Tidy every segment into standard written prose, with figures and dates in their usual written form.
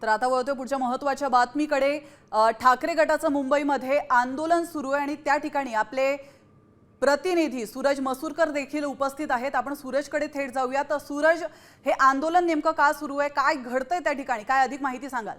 तर आता वळतोय पुढच्या महत्त्वाच्या बातमीकडे। ठाकरे गटाचं मुंबईमध्ये आंदोलन सुरू आहे आणि त्या ठिकाणी आपले प्रतिनिधी सूरज मसूरकर देखील उपस्थित आहेत। आपण सूरजकडे थेट जाऊया। तर सूरज, हे आंदोलन नेमकं का सुरू आहे, काय घडतंय त्या ठिकाणी, काय अधिक माहिती सांगाल?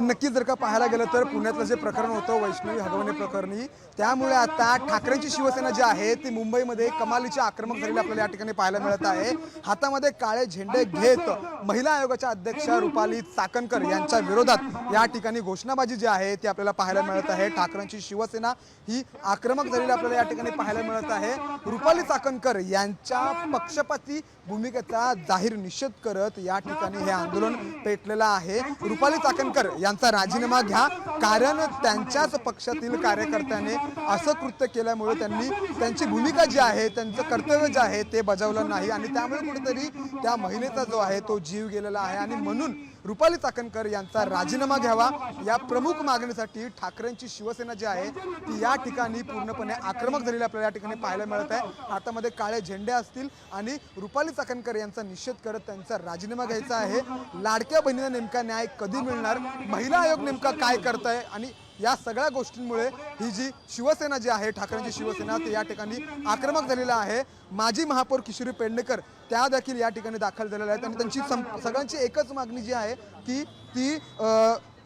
नक्कीच जर का पाहायला गेलं तर पुण्यातलं जे प्रकरण होतं वैष्णवी हगवणे प्रकरणी, त्यामुळे आता ठाकरेंची शिवसेना जी आहे ती मुंबईमध्ये कमालीची आक्रमक झालेली आपल्याला या ठिकाणी पाहायला मिळत आहे। हातामध्ये काळे झेंडे घेत महिला आयोगाच्या अध्यक्षा रुपाली चाकणकर यांच्या विरोधात या ठिकाणी घोषणाबाजी जी आहे ती आपल्याला पाहायला मिळत आहे। ठाकरेंची शिवसेना ही आक्रमक झालेली आपल्याला या ठिकाणी पाहायला मिळत आहे। रुपाली चाकणकर यांच्या पक्षपाती भूमिकेचा जाहीर निषेध करत या ठिकाणी हे आंदोलन पेटलेला आहे। रुपाली चाकणकर यांचा राजीनामा घ्या, कारण त्यांच्याच पक्षातील कार्यकर्त्याने असं कृत्य केल्यामुळे त्यांनी त्यांची भूमिका जी आहे, त्यांचं कर्तव्य जे आहे ते बजावलं नाही आणि त्यामुळे कुठेतरी त्या महिलेचा जो आहे तो जीव गेलेला आहे आणि म्हणून रुपाली चाकणकर यांचा राजीनामा घ्यावा या प्रमुख मागणीसाठी ठाकरेंची शिवसेना जी आहे ती या ठिकाणी पूर्णपणे आक्रमक झालेली आपल्याला या ठिकाणी पाहायला मिळत आहे। हातामध्ये काळे झेंडे असतील आणि रुपाली चाकणकर यांचा निषेध करत त्यांचा राजीनामा घ्यायचा आहे। लाडक्या बहिणीला नेमका न्याय कधी मिळणार, महिला आयोग नेमका काय करतंय आणि या सगळ्या गोष्टींमुळे ही जी शिवसेना जी आहे ठाकरेंची शिवसेना ते या ठिकाणी आक्रमक झालेला आहे। माजी महापौर किशोरी पेडणेकर त्या देखील या ठिकाणी दाखल झालेल्या आहेत आणि त्यांची सगळ्यांची एकच मागणी जी आहे की ती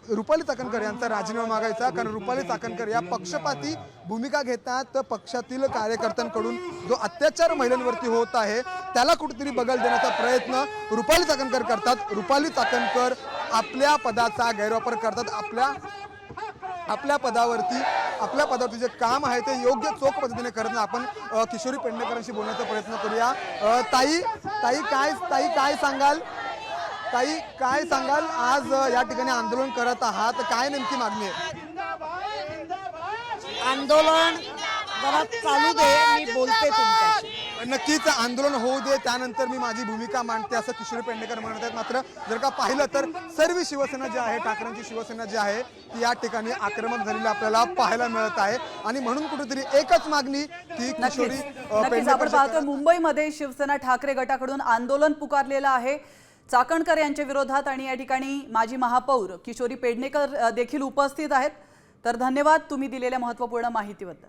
रुपाली चाकणकर यांचा राजीनामा मागायचा, कारण रुपाली चाकणकर या पक्षपाती भूमिका घेतात। पक्षातील कार्यकर्त्यांकडून जो अत्याचार महिलांवरती होत आहे त्याला कुठेतरी बगल देण्याचा प्रयत्न रुपाली चाकणकर करतात। रुपाली चाकणकर आपल्या पदाचा गैरवापर करतात, आपल्या पदावरती जे काम आहे ते योग्य चोख पद्धतीने करत नाही। आपण किशोरी पेडणेकरांशी बोलण्याचा प्रयत्न करूया। ताई काय सांगाल? ताई काय सांगाल, आज या ठिकाणी आंदोलन करत आहात, काय नेमकी मागणी आहे? आंदोलन जरा चालू दे, मी बोलते तुमच्याशी। नक्कीच आंदोलन होऊ दे, त्यानंतर मी माझी भूमिका मांडते असं किशोरी पेडणेकर म्हणत आहेत। मात्र जर का पाहिलं तर सर्व शिवसेना जी आहे, ठाकरेंची शिवसेना जी आहे ती या ठिकाणी आक्रमक झालेली आपल्याला पाहायला मिळत आहे आणि म्हणून कुठेतरी एकच मागणी की किशोरी पेडणेकर आपण पाहतोय मुंबईमध्ये शिवसेना ठाकरे गटाकडून आंदोलन पुकारलेलं आहे चाकणकर यांच्या विरोधात आणि या ठिकाणी माजी महापौर किशोरी पेडणेकर देखील उपस्थित आहेत। तर धन्यवाद तुम्ही दिलेल्या महत्त्वपूर्ण माहितीबद्दल।